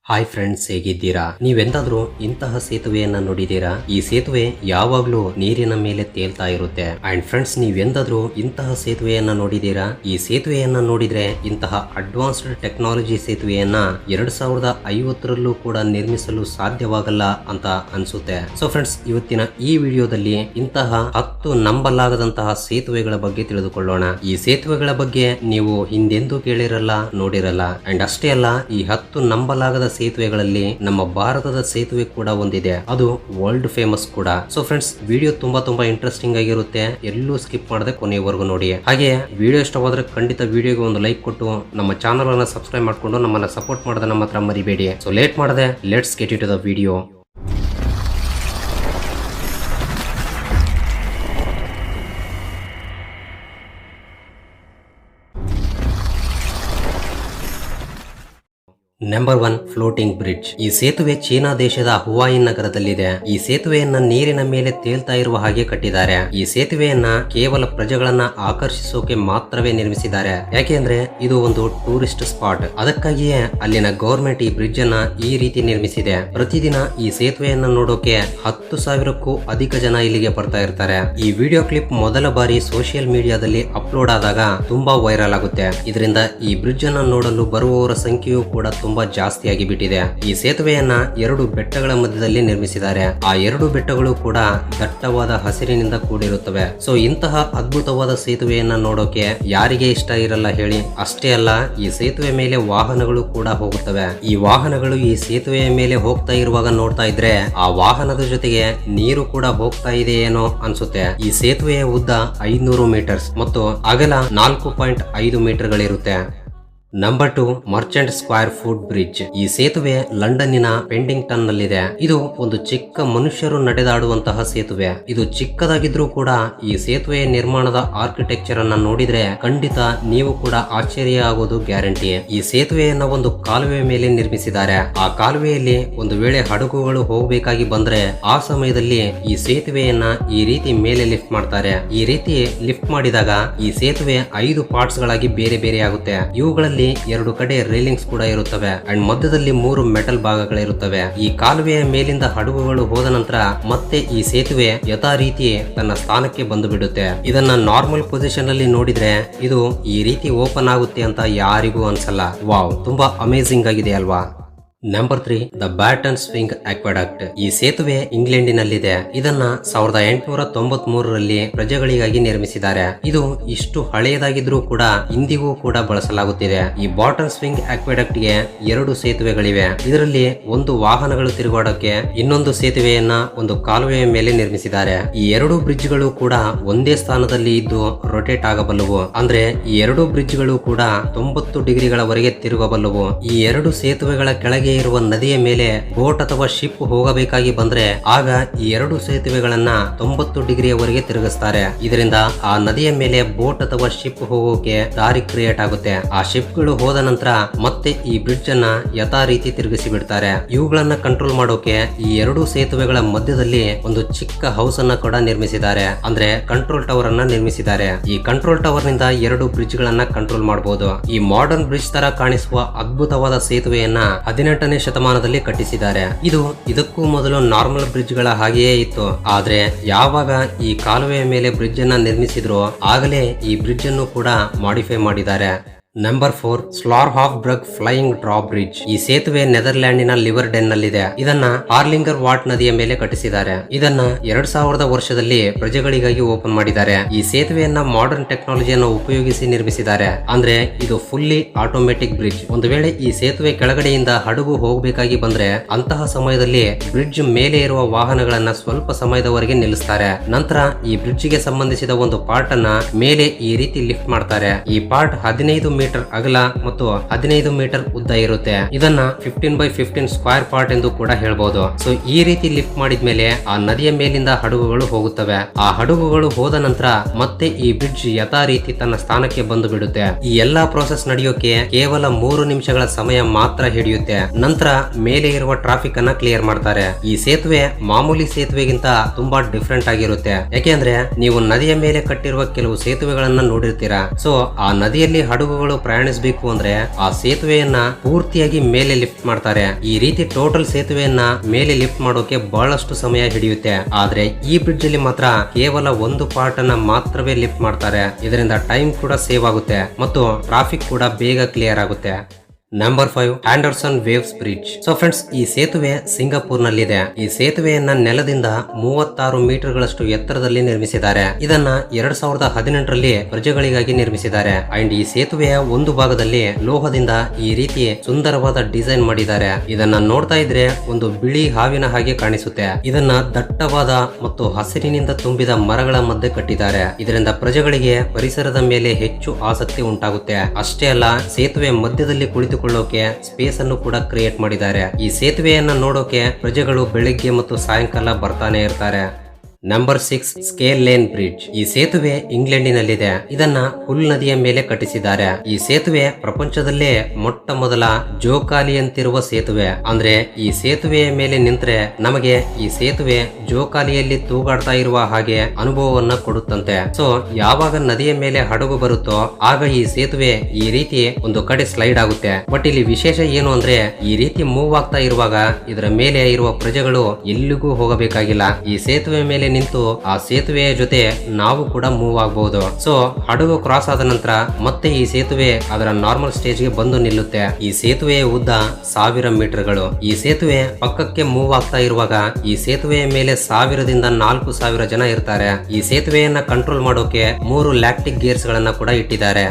Hi friends, ಹೇಗಿದ್ದೀರಾ? ನೀವೆಂದಾದ್ರೂ ಇಂತಹ ಸೇತುವೆಯನ್ನ ನೋಡಿದೀರಾ? ಈ ಸೇತುವೆ ಯಾವಾಗ್ಲೂ ನೀರಿನ ಮೇಲೆ ತೇಲ್ತಾ ಇರುತ್ತೆ. ಅಂಡ್ ಫ್ರೆಂಡ್ಸ್, ನೀವೆಂದಾದ್ರೂ ಇಂತಹ ಸೇತುವೆಯನ್ನ ನೋಡಿದೀರಾ? ಈ ಸೇತುವೆಯನ್ನ ನೋಡಿದ್ರೆ ಇಂತಹ ಅಡ್ವಾನ್ಸ್ಡ್ ಟೆಕ್ನಾಲಜಿ ಸೇತುವೆಯನ್ನ 2050ರಲ್ಲೂ ಕೂಡ ನಿರ್ಮಿಸಲು ಸಾಧ್ಯವಾಗಲ್ಲ ಅಂತ ಅನ್ಸುತ್ತೆ. ಸೊ ಫ್ರೆಂಡ್ಸ್, ಇವತ್ತಿನ ಈ ವಿಡಿಯೋದಲ್ಲಿ ಇಂತಹ 10 ನಂಬಲಾಗದಂತಹ ಸೇತುವೆಗಳ ಬಗ್ಗೆ ತಿಳಿದುಕೊಳ್ಳೋಣ. ಈ ಸೇತುವೆಗಳ ಬಗ್ಗೆ ನೀವು ಹಿಂದೆಂದೂ ಕೇಳಿರಲ್ಲ, ನೋಡಿರಲ್ಲ. ಅಂಡ್ ಅಷ್ಟೇ ಅಲ್ಲ, ಈ 10 ನಂಬಲಾಗದ ಸೇತುವೆಗಳಲ್ಲಿ ನಮ್ಮ ಭಾರತದ ಸೇತುವೆ ಕೂಡ ಒಂದಿದೆ. ಅದು ವರ್ಲ್ಡ್ ಫೇಮಸ್ ಕೂಡ. ಸೊ ಫ್ರೆಂಡ್ಸ್, ವಿಡಿಯೋ ತುಂಬಾ ಇಂಟ್ರೆಸ್ಟಿಂಗ್ ಆಗಿರುತ್ತೆ. ಎಲ್ಲೂ ಸ್ಕಿಪ್ ಮಾಡದೆ ಕೊನೆಯವರೆಗೂ ನೋಡಿ. ಹಾಗೆ ವಿಡಿಯೋ ಇಷ್ಟವಾದ್ರೆ ಖಂಡಿತ ವಿಡಿಯೋಗೆ ಒಂದು ಲೈಕ್ ಕೊಟ್ಟು ನಮ್ಮ ಚಾನಲ್ ಅನ್ನ ಸಬ್ಸ್ಕ್ರೈಬ್ ಮಾಡ್ಕೊಂಡು ನಮ್ಮನ್ನ ಸಪೋರ್ಟ್ ಮಾಡೋದನ್ನ ನಮ್ಮ ಹತ್ರ ಮರಿಬೇಡಿ. ಸೊ ಲೇಟ್ ಮಾಡದೆ let's get it to the video. Number 1, floating bridge. ಈ ಸೇತುವೆ ಚೀನಾ ದೇಶದ ಹುವಾಯಿ ನಗರದಲ್ಲಿದೆ. ಈ ಸೇತುವೆಯನ್ನ ನೀರಿನ ಮೇಲೆ ತೇಲ್ತಾ ಇರುವ ಹಾಗೆ ಕಟ್ಟಿದ್ದಾರೆ. ಈ ಸೇತುವೆಯನ್ನ ಕೇವಲ ಪ್ರಜೆಗಳನ್ನ ಆಕರ್ಷಿಸೋಕೆ ಮಾತ್ರವೇ ನಿರ್ಮಿಸಿದ್ದಾರೆ. ಯಾಕೆಂದ್ರೆ ಇದು ಒಂದು ಟೂರಿಸ್ಟ್ ಸ್ಪಾಟ್. ಅದಕ್ಕಾಗಿಯೇ ಅಲ್ಲಿನ ಗವರ್ಮೆಂಟ್ ಈ ಬ್ರಿಡ್ಜ್ ಅನ್ನ ಈ ರೀತಿ ನಿರ್ಮಿಸಿದೆ. ಪ್ರತಿದಿನ ಈ ಸೇತುವೆಯನ್ನ ನೋಡೋಕೆ 10,000ಕ್ಕೂ ಅಧಿಕ ಜನ ಇಲ್ಲಿಗೆ ಬರ್ತಾ ಇರ್ತಾರೆ. ಈ ವಿಡಿಯೋ ಕ್ಲಿಪ್ ಮೊದಲ ಬಾರಿ ಸೋಷಿಯಲ್ ಮೀಡಿಯಾದಲ್ಲಿ ಅಪ್ಲೋಡ್ ಆದಾಗ ತುಂಬಾ ವೈರಲ್ ಆಗುತ್ತೆ. ಇದರಿಂದ ಈ ಬ್ರಿಡ್ಜ್ ಅನ್ನ ನೋಡಲು ಬರುವವರ ಸಂಖ್ಯೆಯೂ ಕೂಡ ತುಂಬಾ ಜಾಸ್ತಿಯಾಗಿ ಬಿಟ್ಟಿದೆ. ಈ ಸೇತುವೆಯನ್ನ 2 ಬೆಟ್ಟಗಳ ಮಧ್ಯದಲ್ಲಿ ನಿರ್ಮಿಸಿದ್ದಾರೆ. ಆ 2 ಬೆಟ್ಟಗಳು ಕೂಡ ದಟ್ಟವಾದ ಹಸಿರಿನಿಂದ ಕೂಡಿರುತ್ತವೆ. ಸೊ ಇಂತಹ ಅದ್ಭುತವಾದ ಸೇತುವೆಯನ್ನ ನೋಡೋಕೆ ಯಾರಿಗೆ ಇಷ್ಟ ಇರಲ್ಲ ಹೇಳಿ? ಅಷ್ಟೇ ಅಲ್ಲ, ಈ ಸೇತುವೆ ಮೇಲೆ ವಾಹನಗಳು ಕೂಡ ಹೋಗುತ್ತವೆ. ಈ ವಾಹನಗಳು ಈ ಸೇತುವೆಯ ಮೇಲೆ ಹೋಗ್ತಾ ಇರುವಾಗ ನೋಡ್ತಾ ಇದ್ರೆ ಆ ವಾಹನದ ಜೊತೆಗೆ ನೀರು ಕೂಡ ಹೋಗ್ತಾ ಇದೆ ಏನೋ ಅನ್ಸುತ್ತೆ. ಈ ಸೇತುವೆಯ ಉದ್ದ 500 ಮೀಟರ್ಸ್ ಮತ್ತು ಅಗಲ 4.5 ಮೀಟರ್ಗಳಿರುತ್ತೆ. Number 2, merchant square foot bridge. ಈ ಸೇತುವೆ ಲಂಡನ್ನಿನ ಪೆಂಡಿಂಗ್ಟನ್ ನಲ್ಲಿದೆ. ಇದು ಒಂದು ಚಿಕ್ಕ ಮನುಷ್ಯರು ನಡೆದಾಡುವಂತಹ ಸೇತುವೆ. ಇದು ಚಿಕ್ಕದಾಗಿದ್ರೂ ಕೂಡ ಈ ಸೇತುವೆಯ ನಿರ್ಮಾಣದ ಆರ್ಕಿಟೆಕ್ಚರ್ ಅನ್ನ ನೋಡಿದ್ರೆ ಖಂಡಿತ ನೀವು ಕೂಡ ಆಶ್ಚರ್ಯ ಆಗೋದು ಗ್ಯಾರಂಟಿ. ಈ ಸೇತುವೆಯನ್ನ ಒಂದು ಕಾಲುವೆ ಮೇಲೆ ನಿರ್ಮಿಸಿದ್ದಾರೆ. ಆ ಕಾಲುವೆಯಲ್ಲಿ ಒಂದು ವೇಳೆ ಹಡಗುಗಳು ಹೋಗಬೇಕಾಗಿ ಬಂದ್ರೆ ಆ ಸಮಯದಲ್ಲಿ ಈ ಸೇತುವೆಯನ್ನ ಈ ರೀತಿ ಮೇಲೆ ಲಿಫ್ಟ್ ಮಾಡ್ತಾರೆ. ಈ ರೀತಿ ಲಿಫ್ಟ್ ಮಾಡಿದಾಗ ಈ ಸೇತುವೆ 5 ಪಾರ್ಟ್ಸ್ ಗಳಾಗಿ ಬೇರೆ ಬೇರೆ ಆಗುತ್ತೆ. ಇವುಗಳಲ್ಲಿ 2 ಕಡೆ ರೈಲಿಂಗ್ಸ್ ಕೂಡ ಇರುತ್ತವೆ ಅಂಡ್ ಮಧ್ಯದಲ್ಲಿ 3 ಮೆಟಲ್ ಭಾಗಗಳಿರುತ್ತವೆ. ಈ ಕಾಲುವೆಯ ಮೇಲಿಂದ ಹಡಗುಗಳು ಹೋದ ನಂತರ ಮತ್ತೆ ಈ ಸೇತುವೆ ಯಥಾ ರೀತಿ ತನ್ನ ಸ್ಥಾನಕ್ಕೆ ಬಂದು ಬಿಡುತ್ತೆ. ಇದನ್ನ ನಾರ್ಮಲ್ ಪೊಸಿಷನ್ ಅಲ್ಲಿ ನೋಡಿದ್ರೆ ಇದು ಈ ರೀತಿ ಓಪನ್ ಆಗುತ್ತೆ ಅಂತ ಯಾರಿಗೂ ಅನ್ಸಲ್ಲ. ವಾವ್, ತುಂಬಾ ಅಮೇಜಿಂಗ್ ಆಗಿದೆ ಅಲ್ವಾ? Number 3, the Barton swing aqueduct. ಈ ಸೇತುವೆ ಇಂಗ್ಲೆಂಡಿನಲ್ಲಿದೆ. ಇದನ್ನ 1893ರಲ್ಲಿ ಪ್ರಜೆಗಳಿಗಾಗಿ ನಿರ್ಮಿಸಿದ್ದಾರೆ. ಇದು ಇಷ್ಟು ಹಳೆಯದಾಗಿದ್ರೂ ಕೂಡ ಇಂದಿಗೂ ಕೂಡ ಬಳಸಲಾಗುತ್ತಿದೆ. ಈ ಬಾಟನ್ ಸ್ವಿಂಗ್ ಅಕ್ವಾಡಕ್ಟ್ ಗೆ 2 ಸೇತುವೆಗಳಿವೆ. ಇದರಲ್ಲಿ ಒಂದು ವಾಹನಗಳು ತಿರುಗಾಡೋಕೆ, ಇನ್ನೊಂದು ಸೇತುವೆಯನ್ನ ಒಂದು ಕಾಲುವೆಯ ಮೇಲೆ ನಿರ್ಮಿಸಿದ್ದಾರೆ. ಈ 2 ಬ್ರಿಡ್ಜ್ ಗಳು ಕೂಡ ಒಂದೇ ಸ್ಥಾನದಲ್ಲಿ ಇದ್ದು ರೊಟೇಟ್ ಆಗಬಲ್ಲವು. ಅಂದ್ರೆ ಈ 2 ಬ್ರಿಡ್ಜ್ ಗಳು ಕೂಡ 90 ಡಿಗ್ರಿಗಳವರೆಗೆ ತಿರುಗಬಲ್ಲವು. ಈ 2 ಸೇತುವೆಗಳ ಕೆಳಗೆ ಇರುವ ನದಿಯ ಮೇಲೆ ಬೋಟ್ ಅಥವಾ ಶಿಪ್ ಹೋಗಬೇಕಾಗಿ ಬಂದ್ರೆ ಆಗ ಈ 2 ಸೇತುವೆಗಳನ್ನ 90 ಡಿಗ್ರಿಯವರೆಗೆ ತಿರುಗಿಸ್ತಾರೆ. ಇದರಿಂದ ಆ ನದಿಯ ಮೇಲೆ ಬೋಟ್ ಅಥವಾ ಶಿಪ್ ಹೋಗೋಕೆ ದಾರಿ ಕ್ರಿಯೇಟ್ ಆಗುತ್ತೆ. ಆ ಶಿಪ್ ಗಳು ಹೋದ ನಂತರ ಮತ್ತೆ ಈ ಬ್ರಿಡ್ಜ್ ಅನ್ನ ಯಥಾ ರೀತಿ ತಿರುಗಿಸಿ ಬಿಡ್ತಾರೆ. ಇವುಗಳನ್ನ ಕಂಟ್ರೋಲ್ ಮಾಡೋಕೆ ಈ 2 ಸೇತುವೆಗಳ ಮಧ್ಯದಲ್ಲಿ ಒಂದು ಚಿಕ್ಕ ಹೌಸ್ ಅನ್ನ ಕೂಡ ನಿರ್ಮಿಸಿದ್ದಾರೆ. ಅಂದ್ರೆ ಕಂಟ್ರೋಲ್ ಟವರ್ ಅನ್ನ ನಿರ್ಮಿಸಿದ್ದಾರೆ. ಈ ಕಂಟ್ರೋಲ್ ಟವರ್ ನಿಂದ 2 ಬ್ರಿಡ್ಜ್ ಗಳನ್ನ ಕಂಟ್ರೋಲ್ ಮಾಡಬಹುದು. ಈ ಮಾಡರ್ನ್ ಬ್ರಿಡ್ಜ್ ತರ ಕಾಣಿಸುವ ಅದ್ಭುತವಾದ ಸೇತುವೆಯನ್ನ 18ನೇ ಶತಮಾನದಲ್ಲಿ ಕಟ್ಟಿಸಿದ್ದಾರೆ. ಇದು ಇದಕ್ಕೂ ಮೊದಲು ನಾರ್ಮಲ್ ಬ್ರಿಡ್ಜ್ ಗಳ ಹಾಗೆಯೇ ಇತ್ತು. ಆದ್ರೆ ಯಾವಾಗ ಈ ಕಾಲುವೆಯ ಮೇಲೆ ಬ್ರಿಡ್ಜ್ ಅನ್ನ ನಿರ್ಮಿಸಿದ್ರು ಆಗಲೇ ಈ ಬ್ರಿಡ್ಜ್ ಅನ್ನು ಕೂಡ ಮಾಡಿಫೈ ಮಾಡಿದ್ದಾರೆ. Number 4, Slauerhoffbrug flying draw bridge. ಈ ಸೇತುವೆ ನೆದರ್ಲ್ಯಾಂಡಿನ ಲಿವರ್ಡೆನ್ ನಲ್ಲಿದೆ. ಇದನ್ನ ಹಾರ್ಲಿಂಗರ್ ವಾಟ್ ನದಿಯ ಮೇಲೆ ಕಟ್ಟಿಸಿದ್ದಾರೆ. ಇದನ್ನ 2000 ವರ್ಷದಲ್ಲಿ ಪ್ರಜೆಗಳಿಗಾಗಿ ಓಪನ್ ಮಾಡಿದ್ದಾರೆ. ಈ ಸೇತುವೆಯನ್ನ ಮಾಡರ್ನ್ ಟೆಕ್ನಾಲಜಿಯನ್ನು ಉಪಯೋಗಿಸಿ ನಿರ್ಮಿಸಿದ್ದಾರೆ. ಅಂದ್ರೆ ಇದು ಫುಲ್ಲಿ ಆಟೋಮೆಟಿಕ್ ಬ್ರಿಡ್ಜ್. ಒಂದು ವೇಳೆ ಈ ಸೇತುವೆ ಕೆಳಗಡೆಯಿಂದ ಹಡಗು ಹೋಗಬೇಕಾಗಿ ಬಂದ್ರೆ ಅಂತಹ ಸಮಯದಲ್ಲಿ ಬ್ರಿಡ್ಜ್ ಮೇಲೆ ಇರುವ ವಾಹನಗಳನ್ನ ಸ್ವಲ್ಪ ಸಮಯದವರೆಗೆ ನಿಲ್ಲಿಸ್ತಾರೆ. ನಂತರ ಈ ಬ್ರಿಡ್ಜ್ ಗೆ ಸಂಬಂಧಿಸಿದ ಒಂದು ಪಾರ್ಟ್ ಅನ್ನ ಮೇಲೆ ಈ ರೀತಿ ಲಿಫ್ಟ್ ಮಾಡ್ತಾರೆ. ಈ ಪಾರ್ಟ್ 15 ಮೀಟರ್ ಅಗಲ ಮತ್ತು 15 ಮೀಟರ್ ಉದ್ದ ಇರುತ್ತೆ. ಇದನ್ನ 15x15 ಸ್ಕ್ವೇರ್ ಪಾರ್ಟ್ ಎಂದು ಕೂಡ ಹೇಳ್ಬಹುದು. ಸೊ ಈ ರೀತಿ ಲಿಫ್ಟ್ ಮಾಡಿದ್ಮೇಲೆ ಆ ನದಿಯ ಮೇಲಿಂದ ಹಡಗುಗಳು ಹೋಗುತ್ತವೆ. ಆ ಹಡಗುಗಳು ಹೋದ ನಂತರ ಮತ್ತೆ ಈ ಬ್ರಿಡ್ಜ್ ಯಥಾ ರೀತಿ ತನ್ನ ಸ್ಥಾನಕ್ಕೆ ಬಂದು ಬಿಡುತ್ತೆ. ಈ ಎಲ್ಲಾ ಪ್ರೋಸೆಸ್ ನಡೆಯೋಕೆ ಕೇವಲ 3 ನಿಮಿಷಗಳ ಸಮಯ ಮಾತ್ರ ಹಿಡಿಯುತ್ತೆ. ನಂತರ ಮೇಲೆ ಇರುವ ಟ್ರಾಫಿಕ್ ಅನ್ನ ಕ್ಲಿಯರ್ ಮಾಡ್ತಾರೆ. ಈ ಸೇತುವೆ ಮಾಮೂಲಿ ಸೇತುವೆಗಿಂತ ತುಂಬಾ ಡಿಫ್ರೆಂಟ್ ಆಗಿರುತ್ತೆ. ಯಾಕೆಂದ್ರೆ ನೀವು ನದಿಯ ಮೇಲೆ ಕಟ್ಟಿರುವ ಕೆಲವು ಸೇತುವೆಗಳನ್ನ ನೋಡಿರ್ತೀರಾ. ಸೊ ಆ ನದಿಯಲ್ಲಿ ಹಡಗುಗಳು ವಾಹನಗಳು ಪ್ರಯಾಣಿಸಬೇಕು ಅಂದ್ರೆ ಆ ಸೇತುವೆಯನ್ನ ಪೂರ್ತಿಯಾಗಿ ಮೇಲೆ ಲಿಫ್ಟ್ ಮಾಡ್ತಾರೆ. ಈ ರೀತಿ ಟೋಟಲ್ ಸೇತುವೆಯನ್ನ ಮೇಲೆ ಲಿಫ್ಟ್ ಮಾಡೋಕೆ ಬಹಳಷ್ಟು ಸಮಯ ಹಿಡಿಯುತ್ತೆ. ಆದ್ರೆ ಈ ಬ್ರಿಡ್ಜ್ ಅಲ್ಲಿ ಮಾತ್ರ ಕೇವಲ ಒಂದು ಪಾರ್ಟ್ ಅನ್ನ ಮಾತ್ರವೇ ಲಿಫ್ಟ್ ಮಾಡ್ತಾರೆ. ಇದರಿಂದ ಟೈಮ್ ಕೂಡ ಸೇವ್ ಆಗುತ್ತೆ ಮತ್ತು ಟ್ರಾಫಿಕ್ ಕೂಡ ಬೇಗ ಕ್ಲಿಯರ್ ಆಗುತ್ತೆ. Number 5 Anderson waves bridge. So friends, ಈ ಸೇತುವೆ ಸಿಂಗಾಪುರ್ ನಲ್ಲಿದೆ. ಈ ಸೇತುವೆಯನ್ನ ನೆಲದಿಂದ 36 ಮೀಟರ್ಗಳಷ್ಟು ಎತ್ತರದಲ್ಲಿ ನಿರ್ಮಿಸಿದ್ದಾರೆ. ಇದನ್ನ 2018ರಲ್ಲಿ ಪ್ರಜೆಗಳಿಗಾಗಿ ನಿರ್ಮಿಸಿದ್ದಾರೆ. ಅಂಡ್ ಈ ಸೇತುವೆಯ ಒಂದು ಭಾಗದಲ್ಲಿ ಲೋಹದಿಂದ ಈ ರೀತಿ ಸುಂದರವಾದ ಡಿಸೈನ್ ಮಾಡಿದ್ದಾರೆ. ಇದನ್ನ ನೋಡ್ತಾ ಇದ್ರೆ ಒಂದು ಬಿಳಿ ಹಾವಿನ ಹಾಗೆ ಕಾಣಿಸುತ್ತೆ. ಇದನ್ನ ದಟ್ಟವಾದ ಮತ್ತು ಹಸಿರಿನಿಂದ ತುಂಬಿದ ಮರಗಳ ಮಧ್ಯೆ ಕಟ್ಟಿದ್ದಾರೆ. ಇದರಿಂದ ಪ್ರಜೆಗಳಿಗೆ ಪರಿಸರದ ಮೇಲೆ ಹೆಚ್ಚು ಆಸಕ್ತಿ ಉಂಟಾಗುತ್ತೆ. ಅಷ್ಟೇ ಅಲ್ಲ, ಸೇತುವೆ ಮಧ್ಯದಲ್ಲಿ ಕುಳಿತುಕೊಳ್ಳೋಕೆ ಸ್ಪೇಸ್ ಅನ್ನು ಕೂಡ ಕ್ರಿಯೇಟ್ ಮಾಡಿದ್ದಾರೆ. ಈ ಸೇತುವೆಯನ್ನ ನೋಡೋಕೆ ಪ್ರಜೆಗಳು ಬೆಳಿಗ್ಗೆ ಮತ್ತು ಸಾಯಂಕಾಲ ಬರ್ತಾನೆ ಇರ್ತಾರೆ. Number 6 scale lane bridge. ಈ ಸೇತುವೆ ಇಂಗ್ಲೆಂಡಿನಲ್ಲಿದೆ. ಇದನ್ನ ಹುಲ್ ನದಿಯ ಮೇಲೆ ಕಟ್ಟಿಸಿದ್ದಾರೆ. ಈ ಸೇತುವೆ ಪ್ರಪಂಚದಲ್ಲೇ ಮೊಟ್ಟ ಮೊದಲ ಜೋಕಾಲಿಯಂತಿರುವ ಸೇತುವೆ. ಅಂದ್ರೆ ಈ ಸೇತುವೆಯ ಮೇಲೆ ನಿಂತ್ರೆ ನಮಗೆ ಈ ಸೇತುವೆ ಜೋಕಾಲಿಯಲ್ಲಿ ತೂಗಾಡ್ತಾ ಇರುವ ಹಾಗೆ ಅನುಭವವನ್ನ ಕೊಡುತ್ತಂತೆ. ಸೊ ಯಾವಾಗ ನದಿಯ ಮೇಲೆ ಹಡಗು ಬರುತ್ತೋ ಆಗ ಈ ಸೇತುವೆ ಈ ರೀತಿ ಒಂದು ಕಡೆ ಸ್ಲೈಡ್ ಆಗುತ್ತೆ. ಬಟ್ ಇಲ್ಲಿ ವಿಶೇಷ ಏನು ಅಂದ್ರೆ ಈ ರೀತಿ ಮೂವ್ ಆಗ್ತಾ ಇರುವಾಗ ಇದರ ಮೇಲೆ ಇರುವ ಪ್ರಜೆಗಳು ಎಲ್ಲಿಗೂ ಹೋಗಬೇಕಾಗಿಲ್ಲ. ಈ ಸೇತುವೆ ಮೇಲೆ ನಿಂತು ಆ ಸೇತುವೆಯ ಜೊತೆ ನಾವು ಕೂಡ ಮೂವ್ ಆಗಬಹುದು. ಸೊ ಹಡಗು ಕ್ರಾಸ್ ಆದ ನಂತರ ಮತ್ತೆ ಈ ಸೇತುವೆ ಅದರ ನಾರ್ಮಲ್ ಸ್ಟೇಜ್ ಗೆ ಬಂದು ನಿಲ್ಲುತ್ತೆ. ಈ ಸೇತುವೆಯ ಉದ್ದ 1000 ಮೀಟರ್ಗಳು. ಈ ಸೇತುವೆ ಪಕ್ಕಕ್ಕೆ ಮೂವ್ ಆಗ್ತಾ ಇರುವಾಗ ಈ ಸೇತುವೆಯ ಮೇಲೆ 1000ದಿಂದ 4000 ಜನ ಇರ್ತಾರೆ. ಈ ಸೇತುವೆಯನ್ನ ಕಂಟ್ರೋಲ್ ಮಾಡೋಕೆ 3 ಲ್ಯಾಕ್ಟಿಕ್ ಗೇರ್ಸ್ ಗಳನ್ನ ಕೂಡ ಇಟ್ಟಿದ್ದಾರೆ.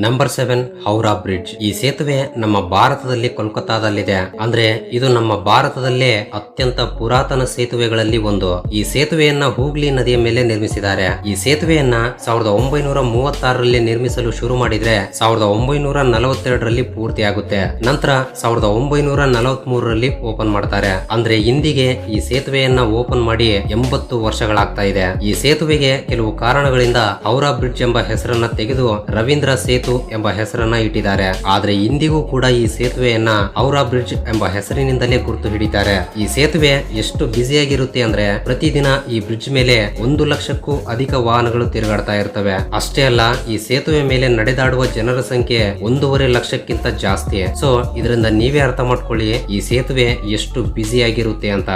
Number 7 Howrah bridge. ಈ ಸೇತುವೆ ನಮ್ಮ ಭಾರತದಲ್ಲಿ ಕೋಲ್ಕತ್ತಾದಲ್ಲಿದೆ. ಅಂದ್ರೆ ಇದು ನಮ್ಮ ಭಾರತದಲ್ಲೇ ಅತ್ಯಂತ ಪುರಾತನ ಸೇತುವೆಗಳಲ್ಲಿ ಒಂದು. ಈ ಸೇತುವೆಯನ್ನ ಹೂಗ್ಲಿ ನದಿಯ ಮೇಲೆ ನಿರ್ಮಿಸಿದ್ದಾರೆ. ಈ ಸೇತುವೆಯನ್ನ 1936ರಲ್ಲಿ ನಿರ್ಮಿಸಲು ಶುರು ಮಾಡಿದ್ರೆ 1942ರಲ್ಲಿ ಪೂರ್ತಿ ಆಗುತ್ತೆ. ನಂತರ 1943ರಲ್ಲಿ ಓಪನ್ ಮಾಡ್ತಾರೆ. ಅಂದ್ರೆ ಇಂದಿಗೆ ಈ ಸೇತುವೆಯನ್ನ ಓಪನ್ ಮಾಡಿ 80 ವರ್ಷಗಳಾಗ್ತಾ ಇದೆ. ಈ ಸೇತುವೆಗೆ ಕೆಲವು ಕಾರಣಗಳಿಂದ ಹೌರಾ ಬ್ರಿಡ್ಜ್ ಎಂಬ ಹೆಸರನ್ನ ತೆಗೆದು ರವೀಂದ್ರ ಸೇತು ಎಂಬ ಹೆಸರನ್ನ ಇಟ್ಟಿದ್ದಾರೆ. ಆದ್ರೆ ಇಂದಿಗೂ ಕೂಡ ಈ ಸೇತುವೆಯನ್ನ ಹೌರಾ ಬ್ರಿಡ್ಜ್ ಎಂಬ ಹೆಸರಿನಿಂದಲೇ ಗುರುತು ಹಿಡಿತಾರೆ. ಈ ಸೇತುವೆ ಎಷ್ಟು ಬ್ಯುಸಿಯಾಗಿರುತ್ತೆ ಅಂದ್ರೆ ಪ್ರತಿದಿನ ಈ ಬ್ರಿಡ್ಜ್ ಮೇಲೆ 1 ಲಕ್ಷಕ್ಕೂ ಅಧಿಕ ವಾಹನಗಳು ತಿರುಗಾಡ್ತಾ ಇರ್ತವೆ. ಅಷ್ಟೇ ಅಲ್ಲ, ಈ ಸೇತುವೆ ಮೇಲೆ ನಡೆದಾಡುವ ಜನರ ಸಂಖ್ಯೆ 1.5 ಲಕ್ಷಕ್ಕಿಂತ ಜಾಸ್ತಿ. ಸೊ ಇದರಿಂದ ನೀವೇ ಅರ್ಥ ಮಾಡ್ಕೊಳ್ಳಿ ಈ ಸೇತುವೆ ಎಷ್ಟು ಬ್ಯುಸಿಯಾಗಿರುತ್ತೆ ಅಂತ.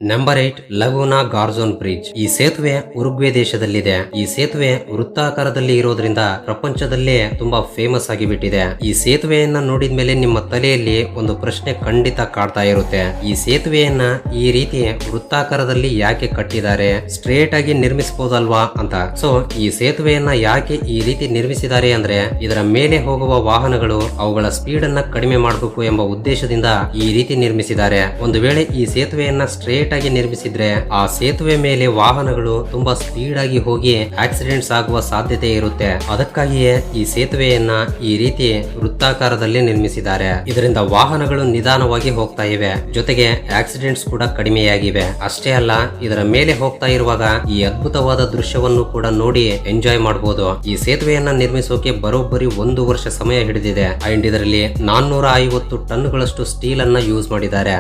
Number 8 Laguna Garzon bridge. ಈ ಸೇತುವೆ ಉರುಗ್ವೆ ದೇಶದಲ್ಲಿದೆ. ಈ ಸೇತುವೆ ವೃತ್ತಾಕಾರದಲ್ಲಿ ಇರೋದ್ರಿಂದ ಪ್ರಪಂಚದಲ್ಲೇ ತುಂಬಾ ಫೇಮಸ್ ಆಗಿಬಿಟ್ಟಿದೆ. ಈ ಸೇತುವೆಯನ್ನ ನೋಡಿದ ಮೇಲೆ ನಿಮ್ಮ ತಲೆಯಲ್ಲಿ ಒಂದು ಪ್ರಶ್ನೆ ಖಂಡಿತ ಕಾಡ್ತಾ ಇರುತ್ತೆ. ಈ ಸೇತುವೆಯನ್ನ ಈ ರೀತಿ ವೃತ್ತಾಕಾರದಲ್ಲಿ ಯಾಕೆ ಕಟ್ಟಿದ್ದಾರೆ, ಸ್ಟ್ರೇಟ್ ಆಗಿ ನಿರ್ಮಿಸಬಹುದಲ್ವಾ ಅಂತ. ಸೊ ಈ ಸೇತುವೆಯನ್ನ ಯಾಕೆ ಈ ರೀತಿ ನಿರ್ಮಿಸಿದ್ದಾರೆ ಅಂದ್ರೆ ಇದರ ಮೇಲೆ ಹೋಗುವ ವಾಹನಗಳು ಅವುಗಳ ಸ್ಪೀಡ್ ಅನ್ನ ಕಡಿಮೆ ಮಾಡಬೇಕು ಎಂಬ ಉದ್ದೇಶದಿಂದ ಈ ರೀತಿ ನಿರ್ಮಿಸಿದ್ದಾರೆ. ಒಂದು ವೇಳೆ ಈ ಸೇತುವೆಯನ್ನ ಸ್ಟ್ರೇಟ್ ಆಗಿ ನಿರ್ಮಿಸಿದ್ರೆ ಆ ಸೇತುವೆ ಮೇಲೆ ವಾಹನಗಳು ತುಂಬಾ ಸ್ಪೀಡ್ ಆಗಿ ಹೋಗಿ ಆಕ್ಸಿಡೆಂಟ್ಸ್ ಆಗುವ ಸಾಧ್ಯತೆ ಇರುತ್ತೆ. ಅದಕ್ಕಾಗಿಯೇ ಈ ಸೇತುವೆಯನ್ನ ಈ ರೀತಿ ವೃತ್ತಾಕಾರದಲ್ಲಿ ನಿರ್ಮಿಸಿದ್ದಾರೆ. ಇದರಿಂದ ವಾಹನಗಳು ನಿಧಾನವಾಗಿ ಹೋಗ್ತಾ ಇವೆ, ಜೊತೆಗೆ ಆಕ್ಸಿಡೆಂಟ್ಸ್ ಕೂಡ ಕಡಿಮೆಯಾಗಿವೆ. ಅಷ್ಟೇ ಅಲ್ಲ, ಇದರ ಮೇಲೆ ಹೋಗ್ತಾ ಇರುವಾಗ ಈ ಅದ್ಭುತವಾದ ದೃಶ್ಯವನ್ನು ಕೂಡ ನೋಡಿ ಎಂಜಾಯ್ ಮಾಡಬಹುದು. ಈ ಸೇತುವೆಯನ್ನ ನಿರ್ಮಿಸೋಕೆ ಬರೋಬ್ಬರಿ 1 ವರ್ಷ ಸಮಯ ಹಿಡಿದಿದೆ. ಅಂಡ್ ಇದರಲ್ಲಿ 450 ಟನ್ಗಳಷ್ಟು ಸ್ಟೀಲ್ ಅನ್ನ ಯೂಸ್ ಮಾಡಿದ್ದಾರೆ.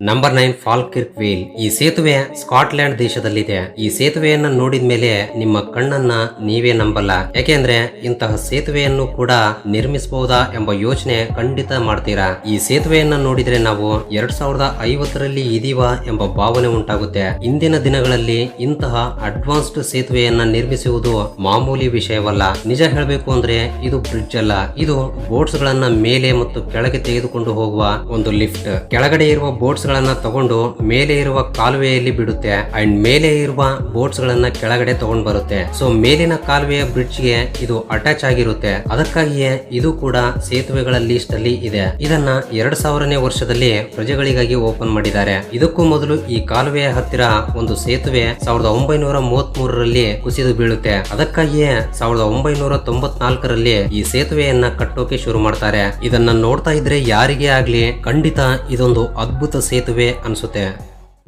Number 9 Falkirk wheel. ಈ ಸೇತುವೆ ಸ್ಕಾಟ್ಲ್ಯಾಂಡ್ ದೇಶದಲ್ಲಿದೆ. ಈ ಸೇತುವೆಯನ್ನ ನೋಡಿದ ಮೇಲೆ ನಿಮ್ಮ ಕಣ್ಣನ್ನ ನೀವೇ ನಂಬಲ್ಲ. ಯಾಕೆಂದ್ರೆ ಇಂತಹ ಸೇತುವೆಯನ್ನು ಕೂಡ ನಿರ್ಮಿಸಬಹುದಾ ಎಂಬ ಯೋಚನೆ ಖಂಡಿತ ಮಾಡ್ತೀರಾ. ಈ ಸೇತುವೆಯನ್ನ ನೋಡಿದ್ರೆ ನಾವು 2050ರಲ್ಲಿ ಇದೀವಾ ಎಂಬ ಭಾವನೆ ಉಂಟಾಗುತ್ತೆ. ಇಂದಿನ ದಿನಗಳಲ್ಲಿ ಇಂತಹ ಅಡ್ವಾನ್ಸ್ಡ್ ಸೇತುವೆಯನ್ನ ನಿರ್ಮಿಸುವುದು ಮಾಮೂಲಿ ವಿಷಯವಲ್ಲ. ನಿಜ ಹೇಳಬೇಕು ಅಂದ್ರೆ ಇದು ಬ್ರಿಡ್ಜ್ ಅಲ್ಲ, ಇದು ಬೋಟ್ಸ್ ಗಳನ್ನ ಮೇಲೆ ಮತ್ತು ಕೆಳಗೆ ತೆಗೆದುಕೊಂಡು ಹೋಗುವ ಒಂದು ಲಿಫ್ಟ್. ಕೆಳಗಡೆ ಇರುವ ಬೋಟ್ಸ್ ಗಳನ್ನ ತಗೊಂಡು ಮೇಲೆ ಇರುವ ಕಾಲುವೆಯಲ್ಲಿ ಬಿಡುತ್ತೆ. ಅಂಡ್ ಮೇಲೆ ಇರುವ ಬೋಟ್ಸ್ ಗಳನ್ನ ಕೆಳಗಡೆ ತಗೊಂಡು ಬರುತ್ತೆ. ಸೊ ಮೇಲಿನ ಕಾಲುವೆಯ ಬ್ರಿಡ್ಜ್ ಗೆ ಇದು ಅಟ್ಯಾಚ್ ಆಗಿರುತ್ತೆ. ಅದಕ್ಕಾಗಿಯೇ ಇದು ಕೂಡ ಸೇತುವೆಗಳ ಲಿಸ್ಟ್ ಅಲ್ಲಿ ಇದೆ. ಇದನ್ನ 2000ನೇ ವರ್ಷದಲ್ಲಿ ಪ್ರಜೆಗಳಿಗಾಗಿ ಓಪನ್ ಮಾಡಿದ್ದಾರೆ. ಇದಕ್ಕೂ ಮೊದಲು ಈ ಕಾಲುವೆಯ ಹತ್ತಿರ ಒಂದು ಸೇತುವೆ 1933ರಲ್ಲಿ ಕುಸಿದು ಬೀಳುತ್ತೆ. ಅದಕ್ಕಾಗಿಯೇ 1994ರಲ್ಲಿ ಈ ಸೇತುವೆಯನ್ನ ಕಟ್ಟೋಕೆ ಶುರು ಮಾಡ್ತಾರೆ. ಇದನ್ನ ನೋಡ್ತಾ ಇದ್ರೆ ಯಾರಿಗೇ ಆಗ್ಲಿ ಖಂಡಿತ ಇದೊಂದು ಅದ್ಭುತ ಸೇತುವೆ ಅನ್ಸುತ್ತೆ.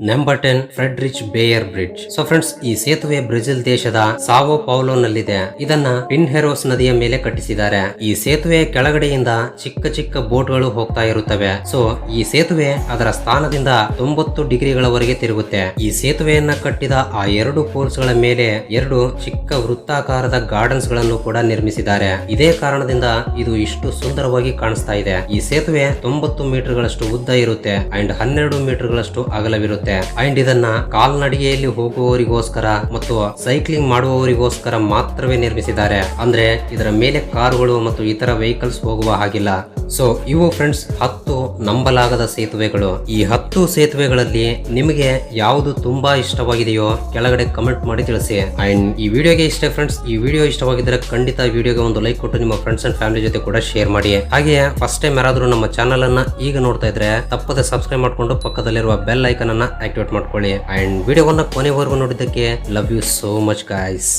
Number 10 Friedrich Bayer bridge. So friends, ಈ ಸೇತುವೆ ಬ್ರೆಜಿಲ್ ದೇಶದ ಸಾವೋ ಪೌಲೋನಲ್ಲಿದೆ. ಇದನ್ನ ಪಿನ್ಹೆರೋಸ್ ನದಿಯ ಮೇಲೆ ಕಟ್ಟಿಸಿದ್ದಾರೆ. ಈ ಸೇತುವೆ ಕೆಳಗಡೆಯಿಂದ ಚಿಕ್ಕ ಚಿಕ್ಕ ಬೋಟ್ಗಳು ಹೋಗ್ತಾ ಇರುತ್ತವೆ. ಸೊ ಈ ಸೇತುವೆ ಅದರ ಸ್ಥಾನದಿಂದ 90 ಡಿಗ್ರಿಗಳವರೆಗೆ ತಿರುಗುತ್ತೆ. ಈ ಸೇತುವೆಯನ್ನ ಕಟ್ಟಿದ ಆ 2 ಪೋಲ್ಸ್ ಗಳ ಮೇಲೆ 2 ಚಿಕ್ಕ ವೃತ್ತಾಕಾರದ ಗಾರ್ಡನ್ಸ್ ಗಳನ್ನು ಕೂಡ ನಿರ್ಮಿಸಿದ್ದಾರೆ. ಇದೇ ಕಾರಣದಿಂದ ಇದು ಇಷ್ಟು ಸುಂದರವಾಗಿ ಕಾಣಿಸ್ತಾ ಇದೆ. ಈ ಸೇತುವೆ 90 ಮೀಟರ್ ಗಳಷ್ಟು ಉದ್ದ ಇರುತ್ತೆ ಅಂಡ್ 12 ಮೀಟರ್ ಗಳಷ್ಟು ಅಗಲವಿರುತ್ತೆ. ಅಂಡ್ ಇದನ್ನ ಕಾಲ್ನಡಿಗೆಯಲ್ಲಿ ಹೋಗುವವರಿಗೋಸ್ಕರ ಮತ್ತು ಸೈಕ್ಲಿಂಗ್ ಮಾಡುವವರಿಗೋಸ್ಕರ ಮಾತ್ರವೇ ನಿರ್ಮಿಸಿದ್ದಾರೆ. ಅಂದ್ರೆ ಇದರ ಮೇಲೆ ಕಾರುಗಳು ಮತ್ತು ಇತರ ವೆಹಿಕಲ್ಸ್ ಹೋಗುವ ಹಾಗಿಲ್ಲ. ಸೊ ಇವು ಫ್ರೆಂಡ್ಸ್ 10 ನಂಬಲಾಗದ ಸೇತುವೆಗಳು. ಈ 10 ಸೇತುವೆಗಳಲ್ಲಿ ನಿಮಗೆ ಯಾವುದು ತುಂಬಾ ಇಷ್ಟವಾಗಿದೆಯೋ ಕೆಳಗಡೆ ಕಮೆಂಟ್ ಮಾಡಿ ತಿಳಿಸಿ. ಅಂಡ್ ಈ ವಿಡಿಯೋಗೆ ಇಷ್ಟ ಫ್ರೆಂಡ್ಸ್, ಈ ವಿಡಿಯೋ ಇಷ್ಟವಾಗಿದ್ದರೆ ಖಂಡಿತ ವಿಡಿಯೋಗೆ ಒಂದು ಲೈಕ್ ಕೊಟ್ಟು ನಿಮ್ಮ ಫ್ರೆಂಡ್ಸ್ ಅಂಡ್ ಫ್ಯಾಮಿಲಿ ಜೊತೆ ಕೂಡ ಶೇರ್ ಮಾಡಿ. ಹಾಗೆ ಫಸ್ಟ್ ಟೈಮ್ ಯಾರಾದ್ರೂ ನಮ್ಮ ಚಾನಲ್ ಅನ್ನ ಈಗ ನೋಡ್ತಾ ಇದ್ರೆ ತಪ್ಪದೆ ಸಬ್ಸ್ಕ್ರೈಬ್ ಮಾಡ್ಕೊಂಡು ಪಕ್ಕದಲ್ಲಿರುವ ಬೆಲ್ ಐಕನ್ ಅನ್ನ ಆಕ್ಟಿವೇಟ್ ಮಾಡ್ಕೊಳ್ಳಿ. ಅಂಡ್ ವಿಡಿಯೋವನ್ನ ಕೊನೆವರೆಗೂ ನೋಡಿದ್ದಕ್ಕೆ love you so much guys.